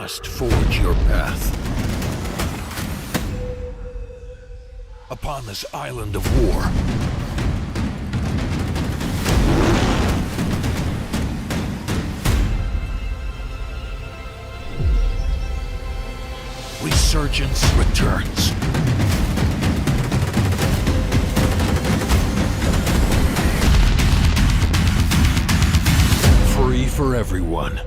must forge your path. Upon this island of war, resurgence returns. Free for everyone.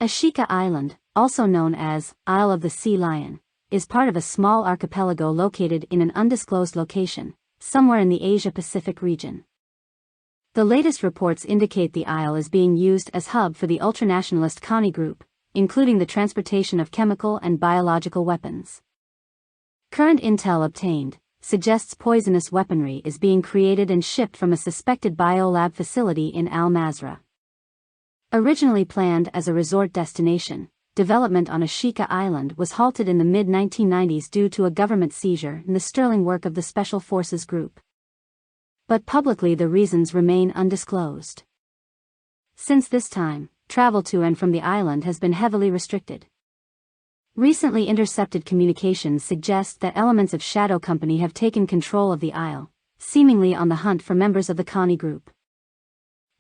Ashika Island, also known as Isle of the Sea Lion, is part of a small archipelago located in an undisclosed location, somewhere in the Asia-Pacific region. The latest reports indicate the isle is being used as hub for the ultranationalist Kani group, including the transportation of chemical and biological weapons. Current intel obtained suggests poisonous weaponry is being created and shipped from a suspected biolab facility in Al-Mazrah. Originally planned as a resort destination, development on Ashika Island was halted in the mid-1990s due to a government seizure in the sterling work of the Special Forces Group. But publicly the reasons remain undisclosed. Since this time, travel to and from the island has been heavily restricted. Recently intercepted communications suggest that elements of Shadow Company have taken control of the isle, seemingly on the hunt for members of the Kani group.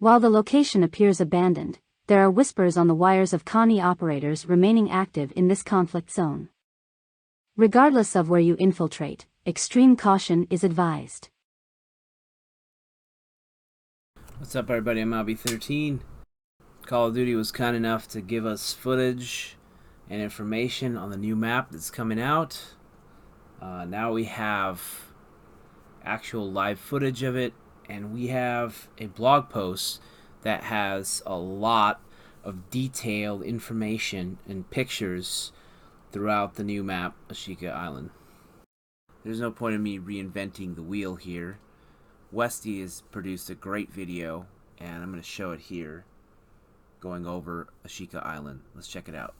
While the location appears abandoned, there are whispers on the wires of Kani operators remaining active in this conflict zone. Regardless of where you infiltrate, extreme caution is advised. What's up, everybody? I'm Albie13. Call of Duty was kind enough to give us footage and information on the new map that's coming out. Now we have actual live footage of it, and we have a blog post that has a lot of detailed information and pictures throughout the new map, Ashika Island. There's no point in me reinventing the wheel here. Westy has produced a great video, and I'm going to show it here, going over Ashika Island. Let's check it out.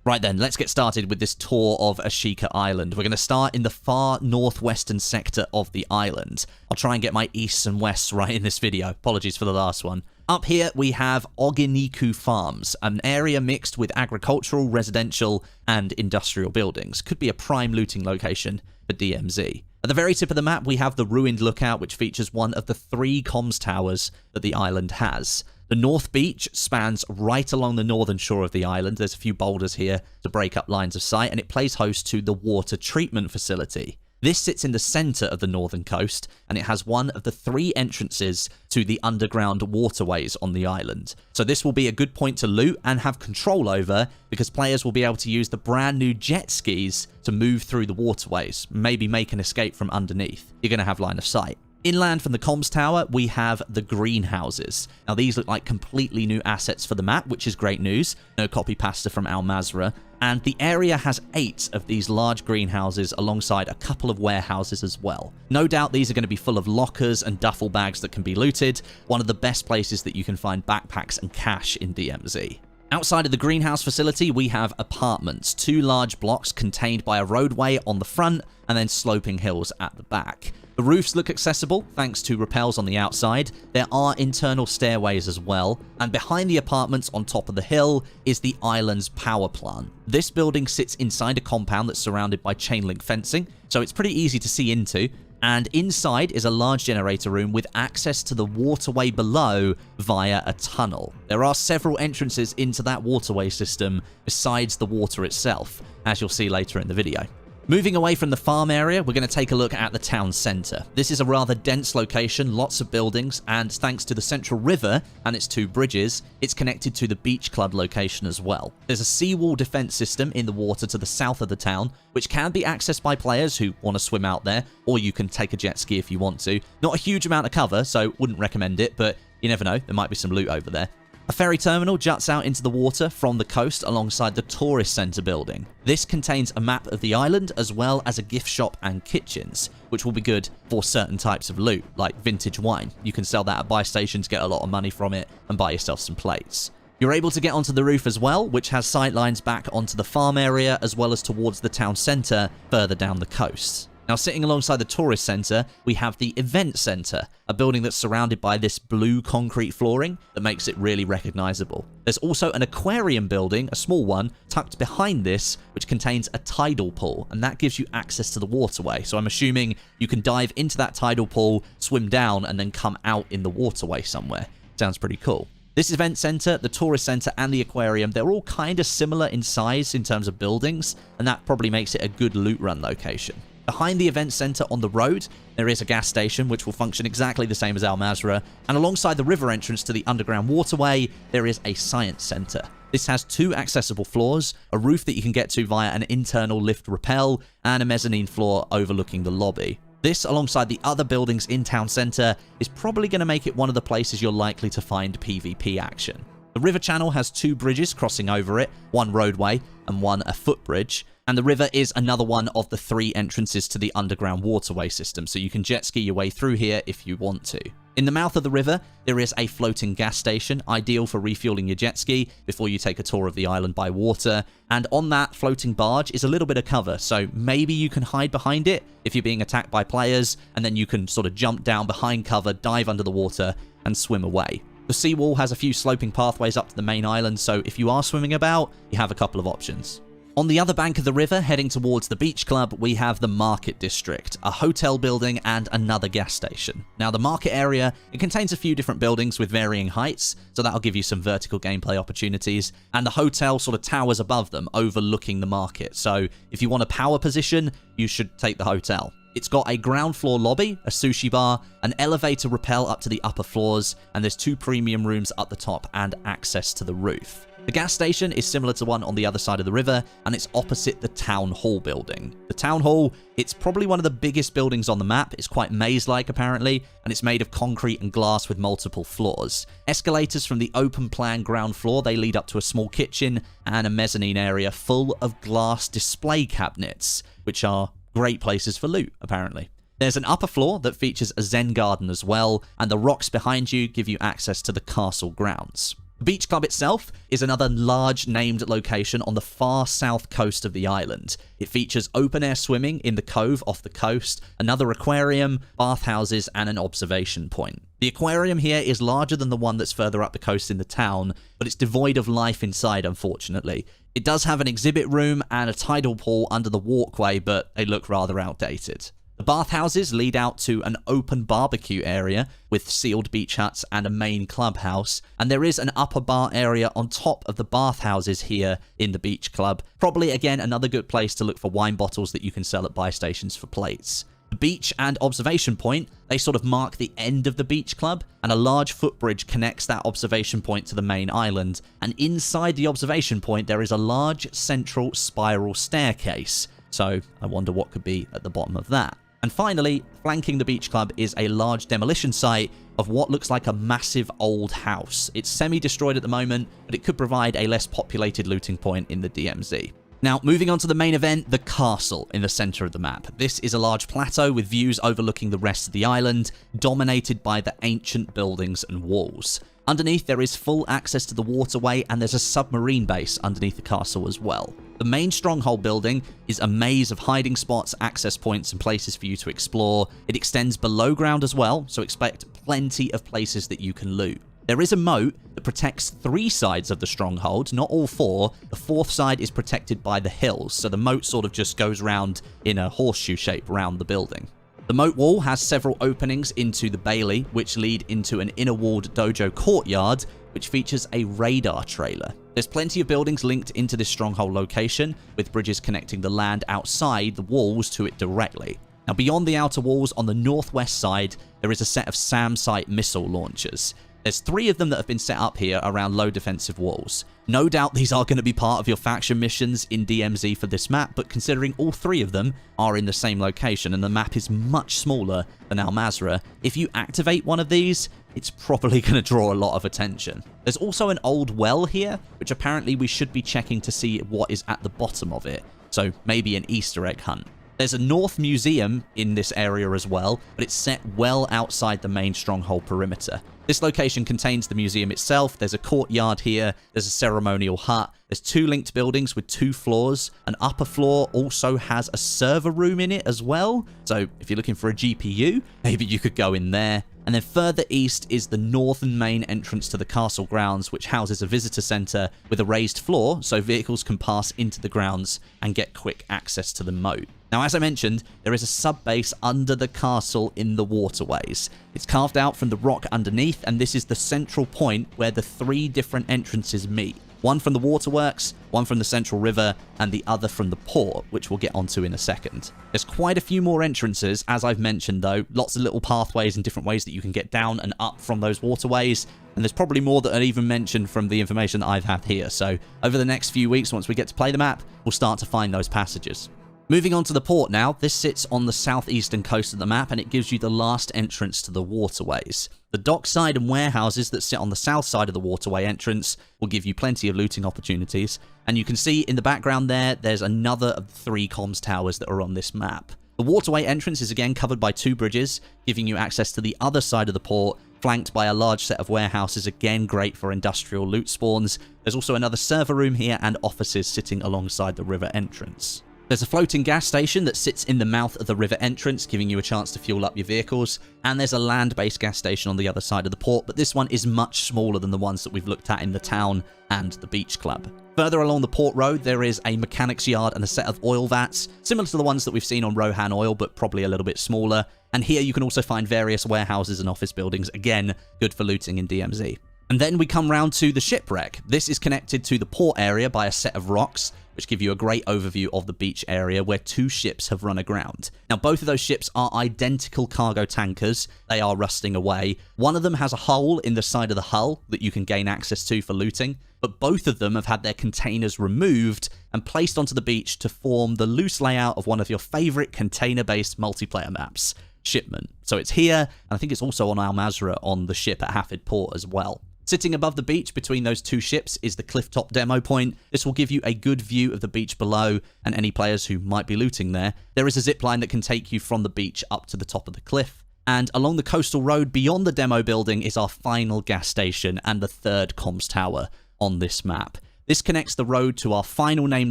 Right then, let's get started with this tour of Ashika Island. We're going to start in the far northwestern sector of the island. I'll try and get my easts and wests right in this video. Apologies for the last one. Up here, we have Oginiku Farms, an area mixed with agricultural, residential, and industrial buildings. Could be a prime looting location for DMZ. At the very tip of the map, we have the ruined lookout, which features one of the 3 comms towers that the island has. The North Beach spans right along the northern shore of the island. There's a few boulders here to break up lines of sight, and it plays host to the water treatment facility. This sits in the center of the northern coast, and it has one of the 3 entrances to the underground waterways on the island. So this will be a good point to loot and have control over, because players will be able to use the brand new jet skis to move through the waterways, maybe make an escape from underneath. You're going to have line of sight. Inland from the comms tower, we have the greenhouses. Now, these look like completely new assets for the map, which is great news. No copy pasta from Al-Mazrah. And the area has 8 of these large greenhouses alongside a couple of warehouses as well. No doubt these are going to be full of lockers and duffel bags that can be looted. One of the best places that you can find backpacks and cash in DMZ. Outside of the greenhouse facility, we have apartments. 2 large blocks contained by a roadway on the front and then sloping hills at the back. The roofs look accessible thanks to rappels on the outside. There are internal stairways as well, and behind the apartments on top of the hill is the island's power plant. This building sits inside a compound that's surrounded by chain link fencing, so it's pretty easy to see into, and inside is a large generator room with access to the waterway below via a tunnel. There are several entrances into that waterway system besides the water itself, as you'll see later in the video. Moving away from the farm area, we're going to take a look at the town centre. This is a rather dense location, lots of buildings, and thanks to the central river and its 2 bridges, it's connected to the beach club location as well. There's a seawall defence system in the water to the south of the town, which can be accessed by players who want to swim out there, or you can take a jet ski if you want to. Not a huge amount of cover, so wouldn't recommend it, but you never know, there might be some loot over there. A ferry terminal juts out into the water from the coast alongside the tourist centre building. This contains a map of the island as well as a gift shop and kitchens, which will be good for certain types of loot, like vintage wine. You can sell that at buy stations, get a lot of money from it, and buy yourself some plates. You're able to get onto the roof as well, which has sightlines back onto the farm area as well as towards the town centre further down the coast. Now, sitting alongside the tourist center, we have the event center, a building that's surrounded by this blue concrete flooring that makes it really recognizable. There's also an aquarium building, a small one, tucked behind this, which contains a tidal pool, and that gives you access to the waterway. So I'm assuming you can dive into that tidal pool, swim down, and then come out in the waterway somewhere. Sounds pretty cool. This event center, the tourist center, and the aquarium, they're all kind of similar in size in terms of buildings, and that probably makes it a good loot run location. Behind the event center on the road, there is a gas station which will function exactly the same as Al Mazrah, and alongside the river entrance to the underground waterway, there is a science center. This has 2 accessible floors, a roof that you can get to via an internal lift rappel, and a mezzanine floor overlooking the lobby. This, alongside the other buildings in town center, is probably going to make it one of the places you're likely to find PvP action. The river channel has 2 bridges crossing over it, one roadway and one a footbridge, and the river is another one of the 3 entrances to the underground waterway system, so you can jet ski your way through here if you want to. In the mouth of the river, there is a floating gas station, ideal for refueling your jet ski before you take a tour of the island by water, and on that floating barge is a little bit of cover, so maybe you can hide behind it if you're being attacked by players, and then you can sort of jump down behind cover, dive under the water, and swim away. The seawall has a few sloping pathways up to the main island, so if you are swimming about, you have a couple of options. On the other bank of the river, heading towards the beach club, we have the Market District, a hotel building and another gas station. Now, the market area, it contains a few different buildings with varying heights, so that'll give you some vertical gameplay opportunities, and the hotel sort of towers above them, overlooking the market. So if you want a power position, you should take the hotel. It's got a ground floor lobby, a sushi bar, an elevator rappel up to the upper floors, and there's 2 premium rooms up the top and access to the roof. The gas station is similar to one on the other side of the river, and it's opposite the town hall building. The town hall, it's probably one of the biggest buildings on the map. It's quite maze-like apparently, and it's made of concrete and glass with multiple floors. Escalators from the open plan ground floor, they lead up to a small kitchen and a mezzanine area full of glass display cabinets, which are great places for loot, apparently. There's an upper floor that features a Zen garden as well, and the rocks behind you give you access to the castle grounds. The beach club itself is another large named location on the far south coast of the island. It features open-air swimming in the cove off the coast, another aquarium, bathhouses, and an observation point. The aquarium here is larger than the one that's further up the coast in the town, but it's devoid of life inside, unfortunately. It does have an exhibit room and a tidal pool under the walkway, but they look rather outdated. The bathhouses lead out to an open barbecue area with sealed beach huts and a main clubhouse, and there is an upper bar area on top of the bathhouses here in the beach club. Probably, again, another good place to look for wine bottles that you can sell at buy stations for plates. The beach and observation point, they sort of mark the end of the beach club, and a large footbridge connects that observation point to the main island, and inside the observation point there is a large central spiral staircase, so I wonder what could be at the bottom of that. And finally, flanking the beach club is a large demolition site of what looks like a massive old house. It's semi-destroyed at the moment, but it could provide a less populated looting point in the DMZ. Now, moving on to the main event, the castle in the center of the map. This is a large plateau with views overlooking the rest of the island, dominated by the ancient buildings and walls. Underneath, there is full access to the waterway, and there's a submarine base underneath the castle as well. The main stronghold building is a maze of hiding spots, access points, and places for you to explore. It extends below ground as well, so expect plenty of places that you can loot. There is a moat that protects 3 sides of the stronghold, not all 4. The 4th side is protected by the hills, so the moat sort of just goes round in a horseshoe shape around the building. The moat wall has several openings into the bailey, which lead into an inner-walled dojo courtyard, which features a radar trailer. There's plenty of buildings linked into this stronghold location, with bridges connecting the land outside the walls to it directly. Now, beyond the outer walls on the northwest side, there is a set of SAM site missile launchers. There's 3 of them that have been set up here around low defensive walls. No doubt these are going to be part of your faction missions in DMZ for this map, but considering all 3 of them are in the same location and the map is much smaller than Al Mazrah, if you activate one of these, it's probably going to draw a lot of attention. There's also an old well here, which apparently we should be checking to see what is at the bottom of it, so maybe an Easter egg hunt. There's a North Museum in this area as well, but it's set well outside the main stronghold perimeter. This location contains the museum itself. There's a courtyard here. There's a ceremonial hut. There's 2 linked buildings with 2 floors. An upper floor also has a server room in it as well. So if you're looking for a GPU, maybe you could go in there. And then further east is the northern main entrance to the castle grounds, which houses a visitor center with a raised floor so vehicles can pass into the grounds and get quick access to the moat. Now, as I mentioned, there is a sub-base under the castle in the waterways. It's carved out from the rock underneath, and this is the central point where the 3 different entrances meet. One from the waterworks, one from the central river, and the other from the port, which we'll get onto in a second. There's quite a few more entrances, as I've mentioned though, lots of little pathways and different ways that you can get down and up from those waterways, and there's probably more that are even mentioned from the information that I've had here, so over the next few weeks, once we get to play the map, we'll start to find those passages. Moving on to the port now, this sits on the southeastern coast of the map and it gives you the last entrance to the waterways. The dockside and warehouses that sit on the south side of the waterway entrance will give you plenty of looting opportunities, and you can see in the background there's another of the 3 comms towers that are on this map. The waterway entrance is again covered by 2 bridges, giving you access to the other side of the port, flanked by a large set of warehouses, again great for industrial loot spawns. There's also another server room here and offices sitting alongside the river entrance. There's a floating gas station that sits in the mouth of the river entrance, giving you a chance to fuel up your vehicles, and there's a land-based gas station on the other side of the port, but this one is much smaller than the ones that we've looked at in the town and the beach club. Further along the port road, there is a mechanics yard and a set of oil vats, similar to the ones that we've seen on Rohan Oil, but probably a little bit smaller, and here you can also find various warehouses and office buildings, again, good for looting in DMZ. And then we come round to the shipwreck. This is connected to the port area by a set of rocks, which give you a great overview of the beach area where 2 ships have run aground. Now, both of those ships are identical cargo tankers. They are rusting away. One of them has a hole in the side of the hull that you can gain access to for looting, but both of them have had their containers removed and placed onto the beach to form the loose layout of one of your favorite container-based multiplayer maps, Shipment. So it's here, and I think it's also on Al Mazrah on the ship at Hafid Port as well. Sitting above the beach between those 2 ships is the clifftop demo point. This will give you a good view of the beach below and any players who might be looting there. There is a zipline that can take you from the beach up to the top of the cliff. And along the coastal road beyond the demo building is our final gas station and the 3rd comms tower on this map. This connects the road to our final name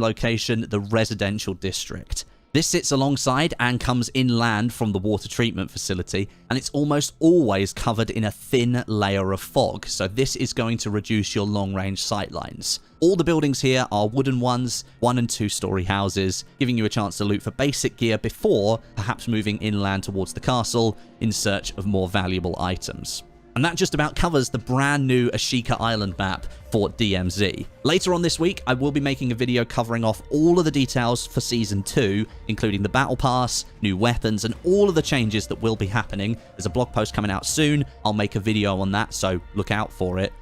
location, the residential district. This sits alongside and comes inland from the water treatment facility, and it's almost always covered in a thin layer of fog, so this is going to reduce your long-range sightlines. All the buildings here are wooden ones, 1- and 2-story houses, giving you a chance to loot for basic gear before perhaps moving inland towards the castle in search of more valuable items. And that just about covers the brand new Ashika Island map for DMZ. Later on this week, I will be making a video covering off all of the details for Season 2, including the Battle Pass, new weapons, and all of the changes that will be happening. There's a blog post coming out soon. I'll make a video on that, so look out for it.